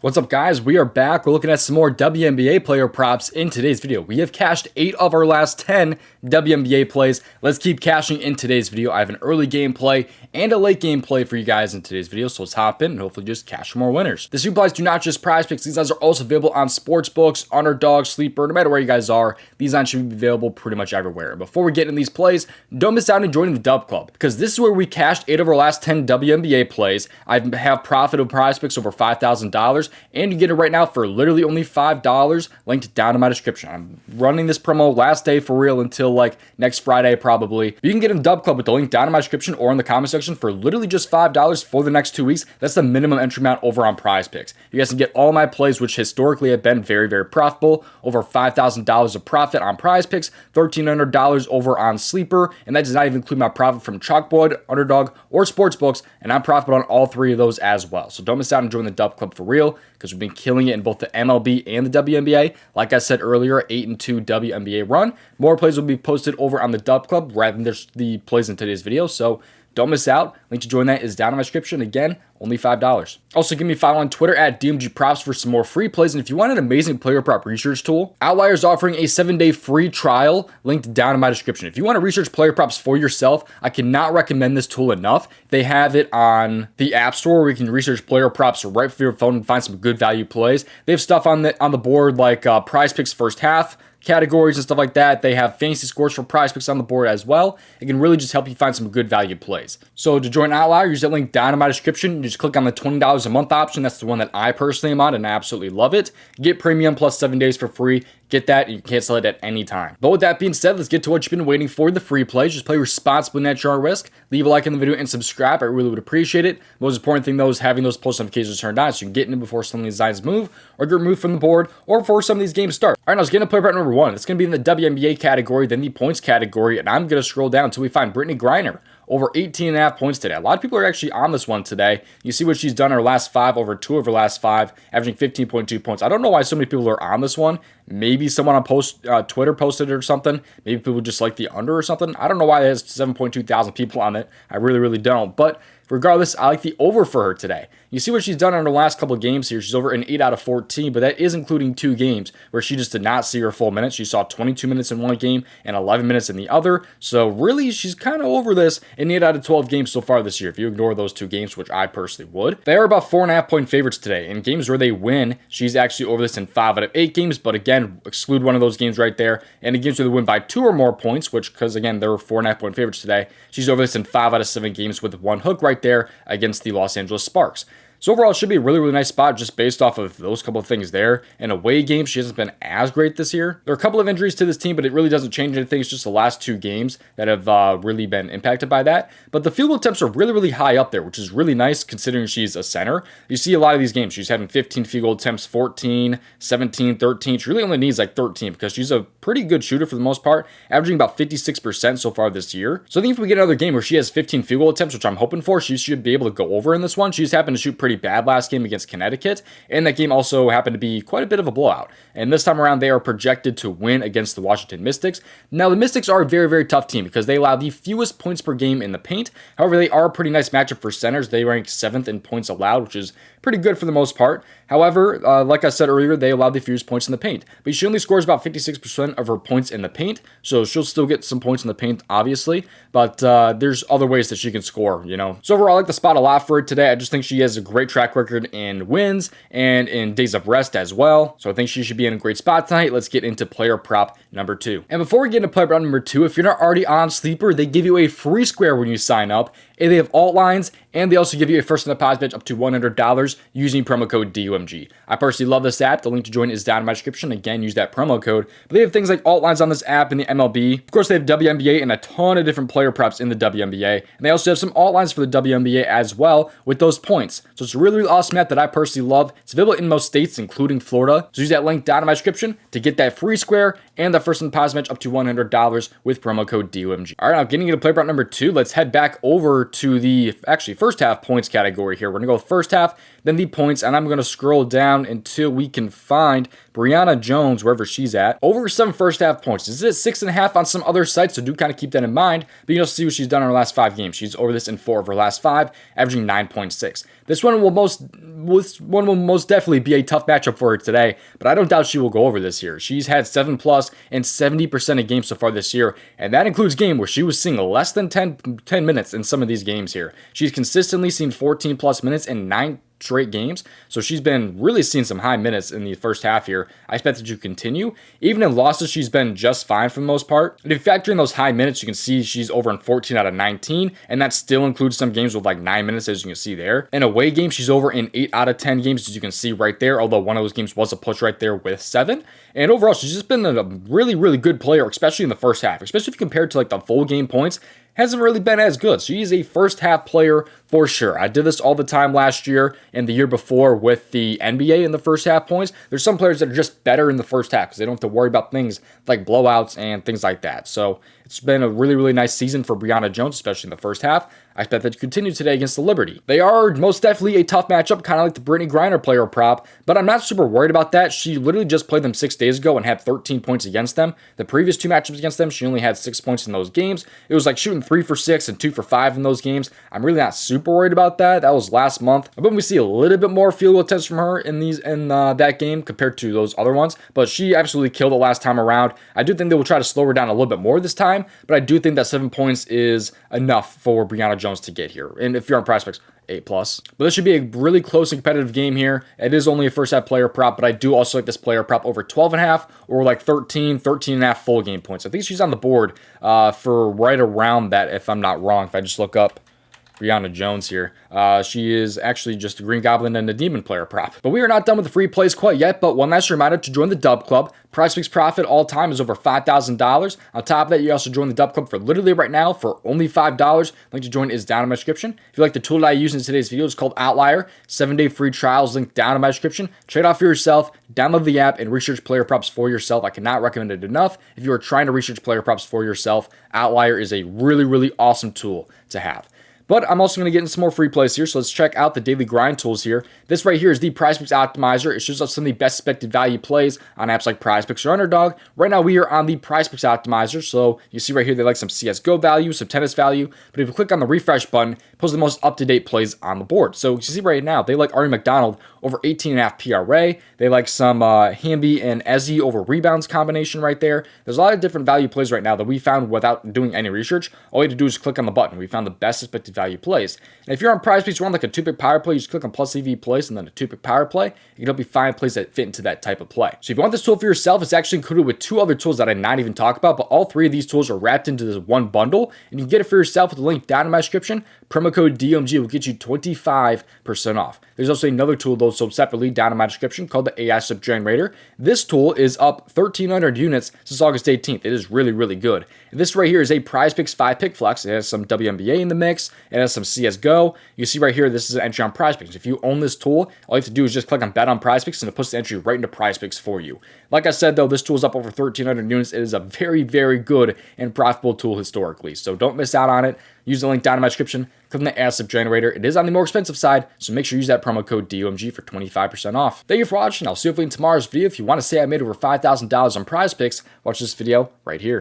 What's up, guys? We are back. We're looking at some more WNBA player props in today's video. We have cashed 8 of our last 10 WNBA plays. Let's keep cashing in today's video. I have an early game play and a late game play for you guys in today's video, so let's hop in and hopefully just cash more winners. This applies to not just Prizepicks. These odds are also available on sportsbooks, UnderDog, Sleeper, no matter where you guys are. These odds should be available pretty much everywhere. Before we get into these plays, don't miss out on joining the DubClub, because this is where we cashed 8 of our last 10 WNBA plays. I have profit of Prizepicks over $5,000. And you get it right now for literally only $5, linked down in my description. I'm running this promo last day for real until like next Friday probably. You can get in DubClub with the link down in my description or in the comment section for literally just $5 for the next 2 weeks. That's the minimum entry amount over on Prizepicks. You guys can get all my plays, which historically have been very, very profitable. Over $5,000 of profit on Prizepicks, $1,300 over on Sleeper, and that does not even include my profit from Chalkboard, UnderDog, or Sportsbooks, and I'm profitable on all 3 of those as well. So don't miss out on joining the DubClub for real, because we've been killing it in both the MLB and the WNBA. Like I said earlier, 8-2 WNBA run. More plays will be posted over on the DubClub rather than just the plays in today's video, so don't miss out. Link to join that is down in my description. Again, only $5. Also, give me a follow on Twitter at DOMG Props for some more free plays. And if you want an amazing player prop research tool, Outlier is offering a 7-day free trial linked down in my description. If you want to research player props for yourself, I cannot recommend this tool enough. They have it on the App Store where you can research player props right from your phone and find some good value plays. They have stuff on the board like Prizepicks first half, categories and stuff like that. They have fantasy scores for Prizepicks on the board as well. It can really just help you find some good value plays. So to join Outlier, use that link down in my description. You just click on the $20 a month option. That's the one that I personally am on and I absolutely love it. Get premium plus 7 days for free. Get that, and you can cancel it at any time. But with that being said, let's get to what you've been waiting for, the free plays. Just play responsibly at your own risk. Leave a like in the video and subscribe. I really would appreciate it. Most important thing, though, is having those post notifications turned on so you can get in before some of these lines move or get removed from the board or before some of these games start. All right, now let's get into player prop number 1. It's going to be in the WNBA category, then the points category, and I'm going to scroll down until we find Brittney Griner. Over 18.5 points today. A lot of people are actually on this one today. You see what she's done in her last 5, over 2 of her last 5, averaging 15.2 points. I don't know why so many people are on this one. Maybe someone on Twitter posted it or something. Maybe people just like the under or something. I don't know why it has 7.2 thousand people on it. I really, really don't. But regardless, I like the over for her today. You see what she's done in her last couple of games here. She's over in 8 out of 14, but that is including 2 games where she just did not see her full minutes. She saw 22 minutes in one game and 11 minutes in the other. So really, she's kind of over this in 8 out of 12 games so far this year, if you ignore those 2 games, which I personally would. They are about 4.5 point favorites today. In games where they win, she's actually over this in 5 out of 8 games, but again, exclude one of those games right there. And in games where they win by 2 or more points, which, because again, there were 4.5 point favorites today, she's over this in 5 out of 7 games with 1 hook right there against the Los Angeles Sparks. So overall, it should be a really, really nice spot just based off of those couple of things there. In away games, she hasn't been as great this year. There are a couple of injuries to this team, but it really doesn't change anything. It's just the last 2 games that have really been impacted by that. But the field goal attempts are really, really high up there, which is really nice considering she's a center. You see a lot of these games. She's having 15 field goal attempts, 14, 17, 13. She really only needs like 13 because she's a pretty good shooter for the most part, averaging about 56% so far this year. So I think if we get another game where she has 15 field goal attempts, which I'm hoping for, she should be able to go over in this one. She just happened to shoot pretty bad last game against Connecticut, and that game also happened to be quite a bit of a blowout. And this time around, they are projected to win against the Washington Mystics. Now, the Mystics are a very, very tough team because they allow the fewest points per game in the paint. However, they are a pretty nice matchup for centers. They rank 7th in points allowed, which is pretty good for the most part. However, like I said earlier, they allow the fewest points in the paint. But she only scores about 56% of her points in the paint, so she'll still get some points in the paint, obviously. But there's other ways that she can score, you know. So overall, I like the spot a lot for her today. I just think she has a great track record in wins and in days of rest as well. So I think she should be in a great spot tonight. Let's get into player prop number 2. And before we get into player prop number 2, if you're not already on Sleeper, they give you a free square when you sign up. And they have alt lines, and they also give you a first in the deposit match up to $100 using promo code DOMG. I personally love this app. The link to join is down in my description. Again, use that promo code. But they have things like alt lines on this app in the MLB. Of course, they have WNBA and a ton of different player props in the WNBA. And they also have some alt lines for the WNBA as well with those points. So it's a really, really awesome app that I personally love. It's available in most states, including Florida. So use that link down in my description to get that free square and the first in the deposit match up to $100 with promo code DOMG. All right, now getting into player prop number 2, let's head back over to the actually first half points category here. We're going to go with first half. then the points, and I'm going to scroll down until we can find Brianna Jones, wherever she's at. Over 7 first half points. This is at 6.5 on some other sites, so do kind of keep that in mind. But you'll see what she's done in her last 5 games. She's over this in 4 of her last 5, averaging 9.6. This one will most definitely be a tough matchup for her today, but I don't doubt she will go over this here. She's had 7+ and 70% of games so far this year, and that includes game where she was seeing less than 10 minutes in some of these games here. She's consistently seen 14+ minutes in 9 straight games, so she's been really seeing some high minutes in the first half here. I expect that to continue. Even in losses, she's been just fine for the most part. And if you factor in those high minutes, you can see she's over in 14 out of 19, and that still includes some games with like 9 minutes, as you can see there. In away games, she's over in 8 out of 10 games, as you can see right there, although one of those games was a push right there with 7. And overall, she's just been a really, really good player, especially in the first half, especially if you compare it to like the full game points. Hasn't really been as good. So he's a first half player for sure. I did this all the time last year and the year before with the NBA in the first half points. There's some players that are just better in the first half because they don't have to worry about things like blowouts and things like that. So it's been a really, really nice season for Brianna Jones, especially in the first half. I expect that to continue today against the Liberty. They are most definitely a tough matchup, kind of like the Brittney Griner player prop, but I'm not super worried about that. She literally just played them 6 days ago and had 13 points against them. The previous 2 matchups against them, she only had 6 points in those games. It was like shooting 3 for 6 and 2 for 5 in those games. I'm really not super worried about that. That was last month. But we see a little bit more field goal attempts from her in that game compared to those other ones, but she absolutely killed it last time around. I do think they will try to slow her down a little bit more this time, but I do think that 7 points is enough for Brianna Jones to get here. And if you're on Prizepicks, 8+. But this should be a really close and competitive game here. It is only a first half player prop, but I do also like this player prop over 12.5 or like 13.5 full game points. I think she's on the board for right around that, if I'm not wrong. If I just look up Brianna Jones here. She is actually just a Green Goblin and a Demon player prop. But we are not done with the free plays quite yet, but one last reminder to join the DubClub. Prizepicks profit all time is over $5,000. On top of that, you also join the DubClub for literally right now for only $5. Link to join is down in my description. If you like the tool that I use in today's video, it's called Outlier. 7-day free trials link down in my description. Trade off for yourself, download the app, and research player props for yourself. I cannot recommend it enough. If you are trying to research player props for yourself, Outlier is a really, really awesome tool to have. But I'm also going to get into some more free plays here, so let's check out the daily grind tools here. This right here is the Prizepicks Optimizer. It shows us some of the best expected value plays on apps like Prizepicks or UnderDog. Right now, we are on the Prizepicks Optimizer, so you see right here they like some CSGO value, some tennis value, but if you click on the refresh button, it pulls the most up-to-date plays on the board. So you see right now, they like Ari McDonald over 18.5 PRA. They like some Hamby and Ezzy over rebounds combination right there. There's a lot of different value plays right now that we found without doing any research. All you have to do is click on the button. We found the best expected value plays. And if you're on Prizepicks, you want like a 2-pick power play, you just click on plus EV plays and then a 2-pick power play. It can help you find plays that fit into that type of play. So if you want this tool for yourself, it's actually included with 2 other tools that I not even talk about, but all 3 of these tools are wrapped into this one bundle, and you can get it for yourself with the link down in my description. Promo code DOMG will get you 25% off. There's also another tool though sold separately down in my description called the AI Sub Generator. This tool is up 1,300 units since August 18th. It is really, really good. And this right here is a Prizepicks 5-pick flex. It has some WNBA in the mix. It has some CSGO. You see right here, this is an entry on Prizepicks. If you own this tool, all you have to do is just click on Bet on Prizepicks and it puts the entry right into Prizepicks for you. Like I said though, this tool is up over 1,300 units. It is a very, very good and profitable tool historically. So don't miss out on it. Use the link down in my description. Click on the AI Sub Generator. It is on the more expensive side, so make sure you use that promo code DOMG for 25% off. Thank you for watching. I'll see you in tomorrow's video. If you want to say I made over $5,000 on Prizepicks, watch this video right here.